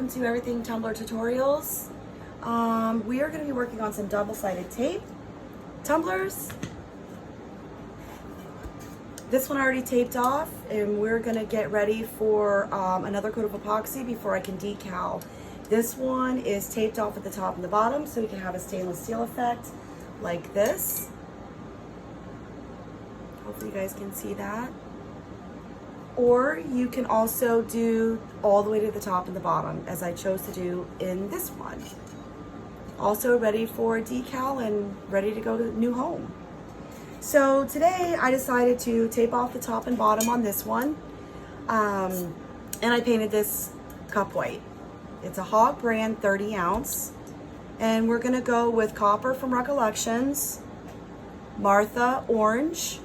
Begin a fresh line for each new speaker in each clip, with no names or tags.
welcome to Everything Tumbler Tutorials. We are going to be working on some double-sided tape, tumblers. This one I already taped off, and we're going to get ready for another coat of epoxy before I can decal. This one is taped off at the top and the bottom, so we can have a stainless steel effect like this. Hopefully you guys can see that. Or you can also do all the way to the top and the bottom, as I chose to do in this one. Also ready for a decal and ready to go to new home. So today I decided to tape off the top and bottom on this one. And I painted this cup white. It's a Hogg brand 30 ounce. And we're gonna go with copper from Recollections, Martha orange,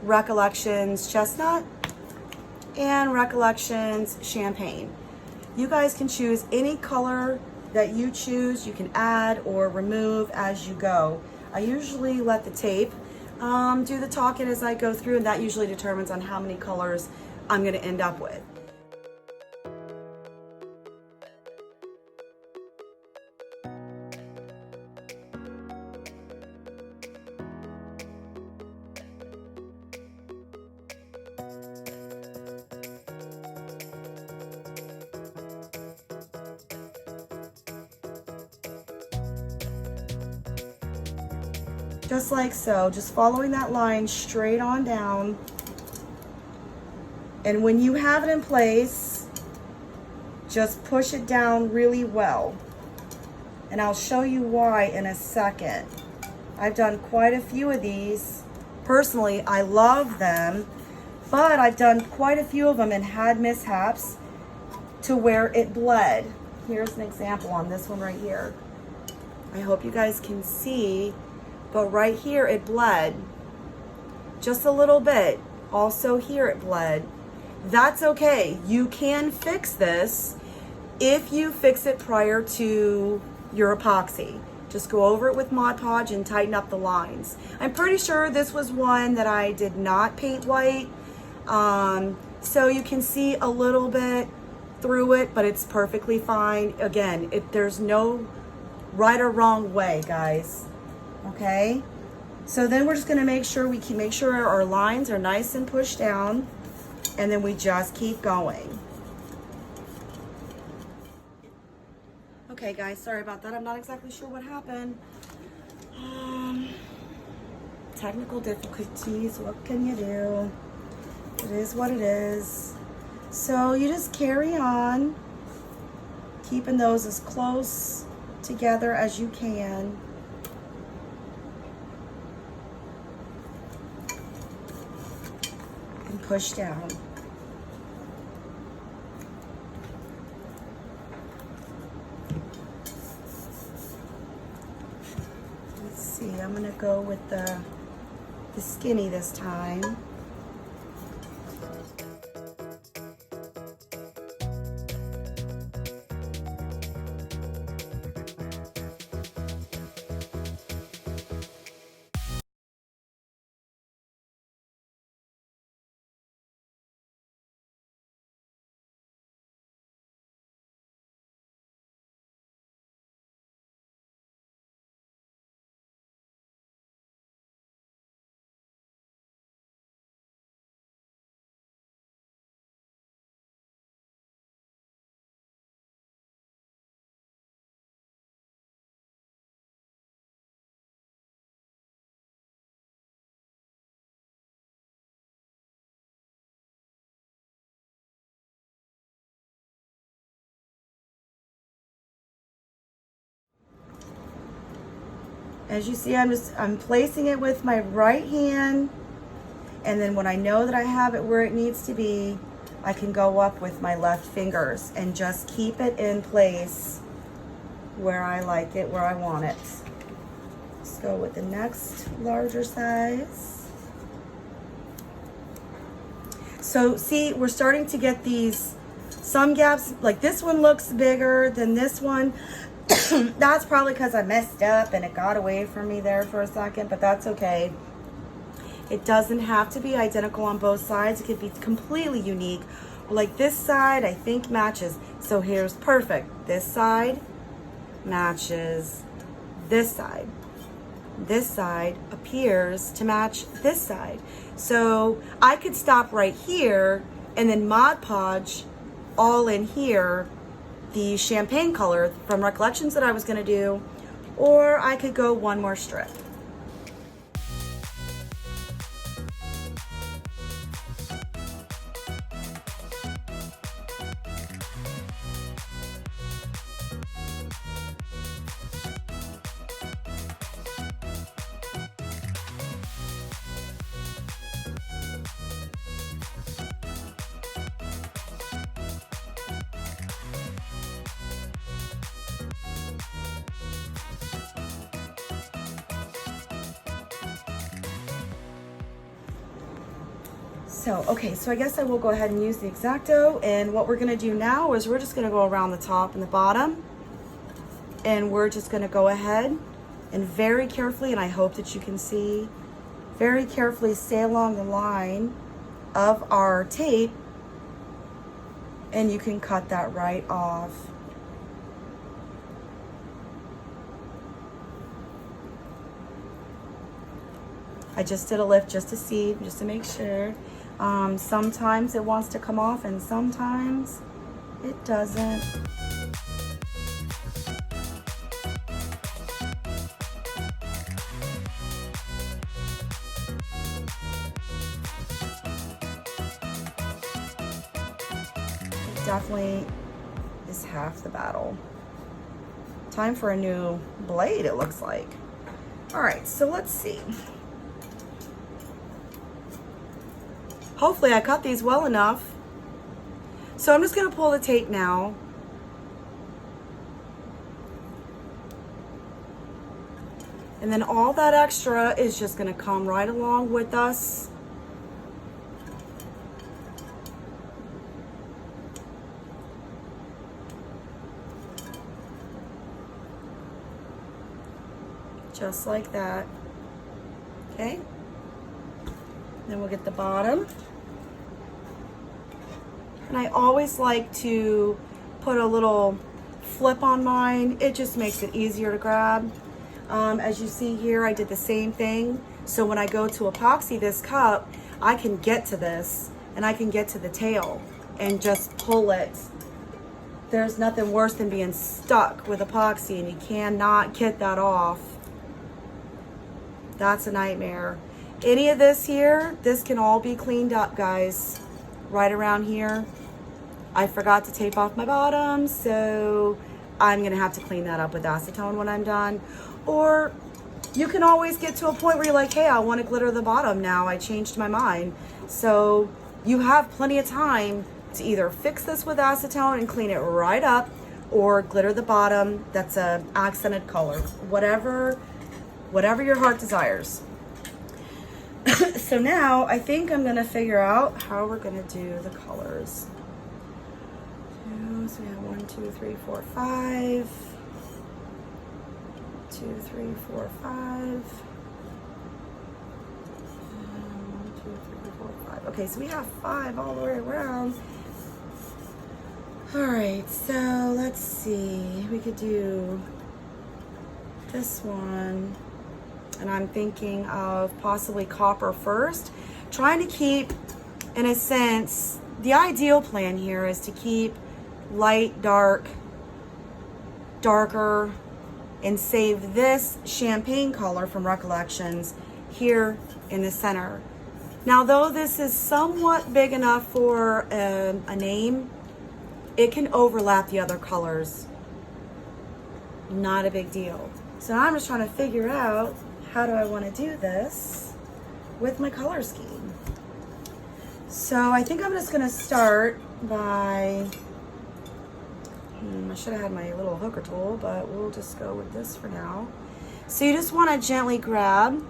Recollections chestnut, and Recollections champagne. You guys can choose any color that you choose. You can add or remove as you go. I usually let the tape do the talking as I go through, and that usually determines on how many colors I'm going to end up with. Just like so, just following that line straight on down. And when you have it in place, just push it down really well. And I'll show you why in a second. I've done quite a few of these. Personally, I love them, but I've done quite a few of them and had mishaps to where it bled. Here's an example on this one right here. I hope you guys can see. But right here it bled just a little bit. Also here it bled. That's okay. You can fix this if you fix it prior to your epoxy. Just go over it with Mod Podge and tighten up the lines. I'm pretty sure this was one that I did not paint white. So you can see a little bit through it, but it's perfectly fine. Again, there's no right or wrong way, guys. Okay, so then we're just going to make sure our lines are nice and pushed down, and then we just keep going. Okay guys, sorry about that. I'm not exactly sure what happened. Technical difficulties, what can you do? It is what it is. So you just carry on, keeping those as close together as you can. Push down. Let's see, I'm gonna go with the skinny this time. As you see, I'm placing it with my right hand, and then when I know that I have it where it needs to be, I can go up with my left fingers and just keep it in place where I like it, where I want it. Let's go with the next larger size. So see, we're starting to get some gaps, like this one looks bigger than this one. That's probably because I messed up and it got away from me there for a second, but that's okay. It doesn't have to be identical on both sides. It could be completely unique like this side I think matches. So here's perfect. This side matches this side. This side appears to match this side. So I could stop right here and then Mod Podge all in here the champagne color from Recollections that I was gonna do, or I could go one more strip. So, okay, so I guess I will go ahead and use the X-acto, and what we're gonna do now is we're just gonna go around the top and the bottom, and we're just gonna go ahead and very carefully, and I hope that you can see, very carefully stay along the line of our tape, and you can cut that right off. I just did a lift just to see, just to make sure. Sometimes it wants to come off and sometimes it doesn't. It definitely is half the battle. Time for a new blade, it looks like. All right, so let's see. Hopefully I cut these well enough. So I'm just gonna pull the tape now. And then all that extra is just gonna come right along with us. Just like that, okay? Then we'll get the bottom. And I always like to put a little flip on mine. It just makes it easier to grab. As you see here, I did the same thing. So when I go to epoxy this cup, I can get to this and I can get to the tail and just pull it. There's nothing worse than being stuck with epoxy and you cannot get that off. That's a nightmare. Any of this here, this can all be cleaned up, guys. Right around here. I forgot to tape off my bottom, so I'm gonna have to clean that up with acetone when I'm done. Or you can always get to a point where you're like, hey, I wanna glitter the bottom now, I changed my mind. So you have plenty of time to either fix this with acetone and clean it right up, or glitter the bottom, that's a accented color. Whatever your heart desires. So now I think I'm gonna figure out how we're gonna do the colors. So we have 1, 2, 3, 4, 5. 2, 3, 4, 5. 1, 2, 3, 4, 5. Okay, so we have 5 all the way around. All right, so let's see. We could do this one. And I'm thinking of possibly copper first. Trying to keep, in a sense, the ideal plan here is to keep light, dark, darker, and save this champagne color from Recollections here in the center. Now, though this is somewhat big enough for a name, it can overlap the other colors. Not a big deal. So I'm just trying to figure out how do I want to do this with my color scheme. So I think I'm just going to start by, I should have had my little hooker tool, but we'll just go with this for now. So you just want to gently grab,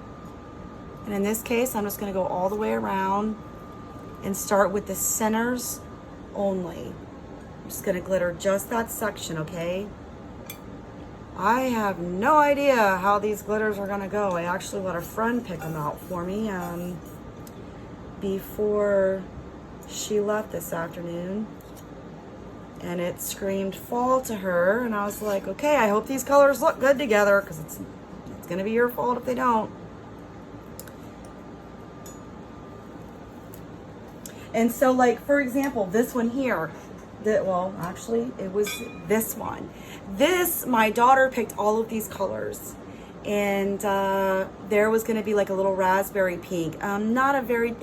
and in this case, I'm just going to go all the way around and start with the centers only. I'm just going to glitter just that section, okay? I have no idea how these glitters are gonna go. I actually let a friend pick them out for me before She left this afternoon and it screamed fall to her, and I was like, okay, I hope these colors look good together, because it's gonna be your fault if they don't. And so, like, for example, this one here, well, actually, it was this one. This, my daughter picked all of these colors, and there was gonna be like a little raspberry pink. Not a very,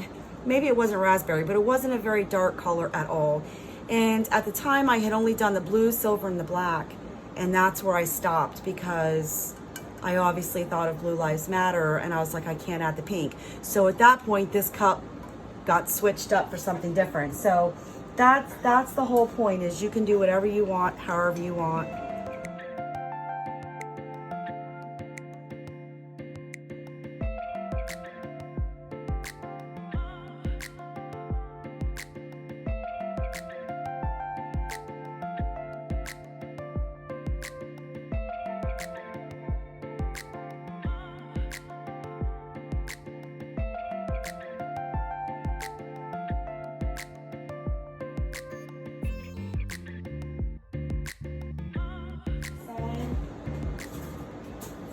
maybe it wasn't raspberry, but it wasn't a very dark color at all. And at the time, I had only done the blue, silver, and the black, and that's where I stopped, because I obviously thought of Blue Lives Matter, and I was like, I can't add the pink. So at that point, this cup got switched up for something different. So that's the whole point, is you can do whatever you want, however you want.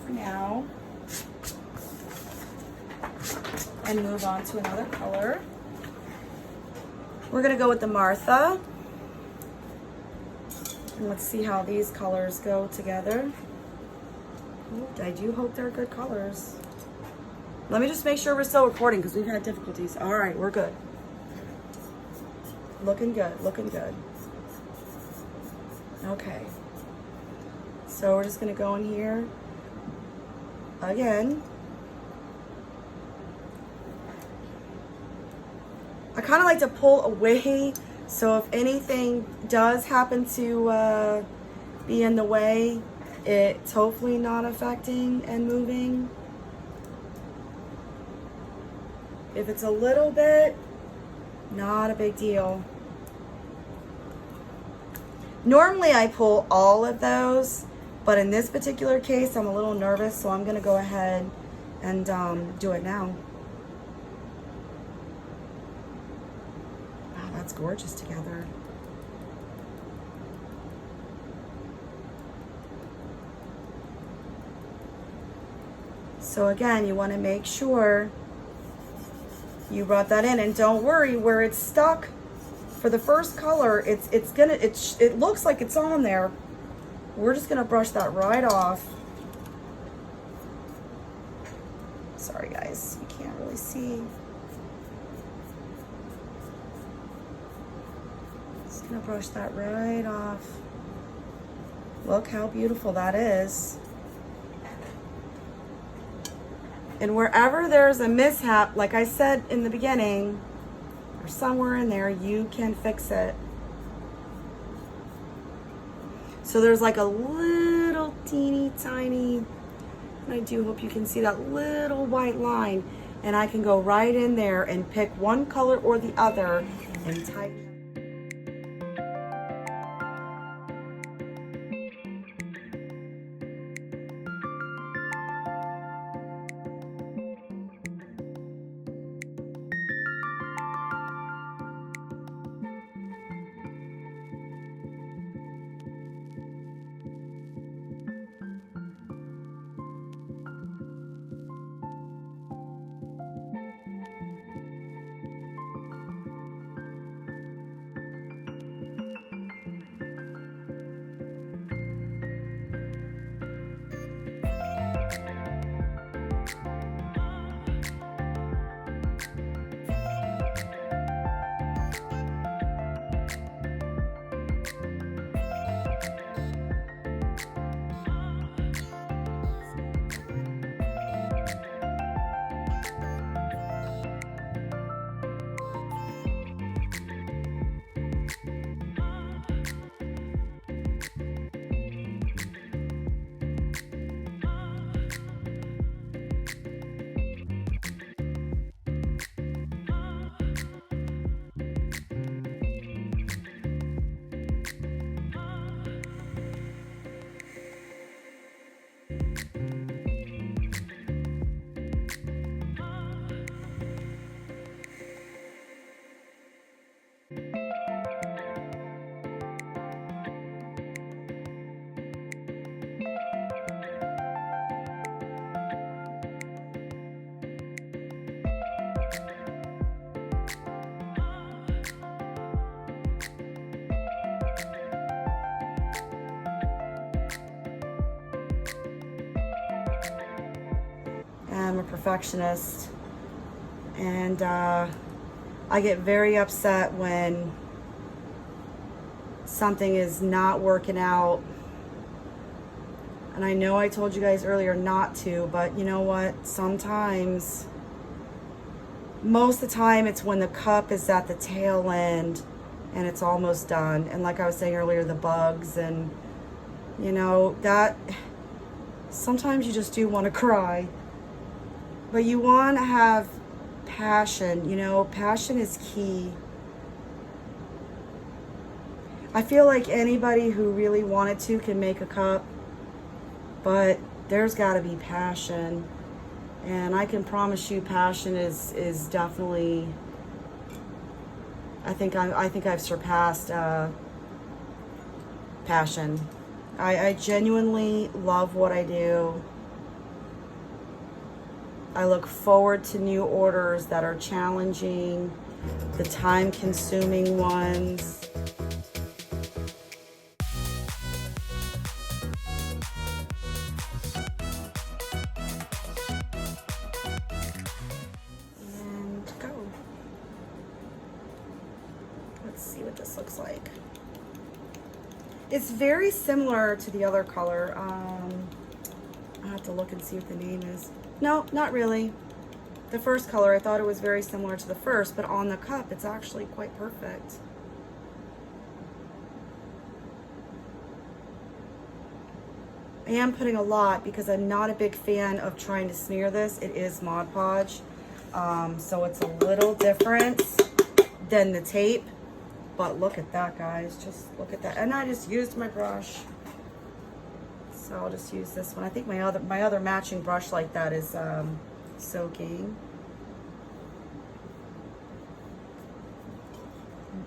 Now, and move on to another color. We're gonna go with the Martha, and let's see how these colors go together. Ooh, I do hope they're good colors. Let me just make sure we're still recording, because we've had difficulties. All right, we're good. Looking good, looking good. Okay, so we're just gonna go in here again. I kind of like to pull away, so if anything does happen to be in the way, it's hopefully not affecting and moving. If it's a little bit, not a big deal. Normally I pull all of those, but in this particular case, I'm a little nervous, so I'm gonna go ahead and do it now. Wow, that's gorgeous together. So again, you wanna make sure you brought that in, and don't worry, where it's stuck for the first color, it looks like it's on there. We're just gonna brush that right off. Sorry guys, you can't really see. Just gonna brush that right off. Look how beautiful that is. And wherever there's a mishap, like I said in the beginning, or somewhere in there, you can fix it. So there's like a little teeny tiny, and I do hope you can see that little white line, and I can go right in there and pick one color or the other and tighten. I'm a perfectionist, and I get very upset when something is not working out. And I know I told you guys earlier not to, but you know what? Sometimes, most of the time, it's when the cup is at the tail end and it's almost done. And like I was saying earlier, the bugs, and you know, that sometimes you just do want to cry. But you want to have passion, you know, passion is key. I feel like anybody who really wanted to can make a cup, but there's got to be passion. And I can promise you passion is definitely, I think I've surpassed passion. I genuinely love what I do. I look forward to new orders that are challenging, the time-consuming ones. And go. Let's see what this looks like. It's very similar to the other color. I have to look and see what the name is. No, not really. The first color, I thought it was very similar to the first, but on the cup, it's actually quite perfect. I am putting a lot because I'm not a big fan of trying to smear this. It is Mod Podge, so it's a little different than the tape. But look at that, guys. Just look at that. And I just used my brush. So I'll just use this one. I think my other matching brush like that is soaking.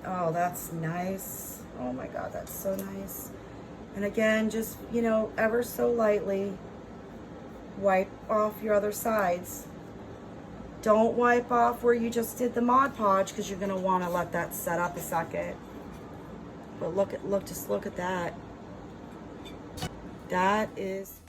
Oh, that's nice. Oh my God, that's so nice. And again, just, you know, ever so lightly wipe off your other sides. Don't wipe off where you just did the Mod Podge, because you're gonna want to let that set up a second. But just look at that. That is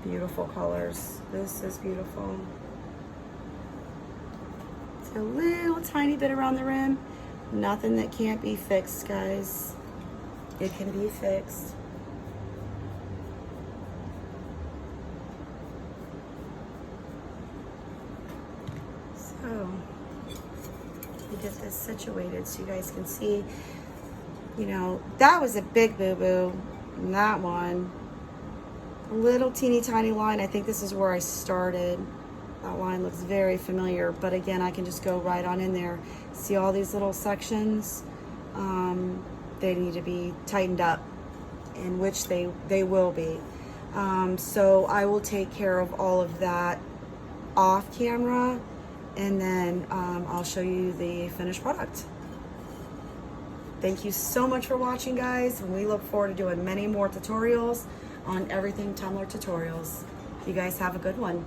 beautiful colors. This is beautiful. It's a little tiny bit around the rim. Nothing that can't be fixed, guys. It can be fixed. So, we get this situated so you guys can see, you know, that was a big boo-boo. And that one, a little teeny tiny line. I think this is where I started. That line looks very familiar, but again, I can just go right on in there. See all these little sections? They need to be tightened up, in which they will be. So I will take care of all of that off camera, and then I'll show you the finished product. Thank you so much for watching, guys, and we look forward to doing many more tutorials on everything Tumbler Tutorials. You guys have a good one.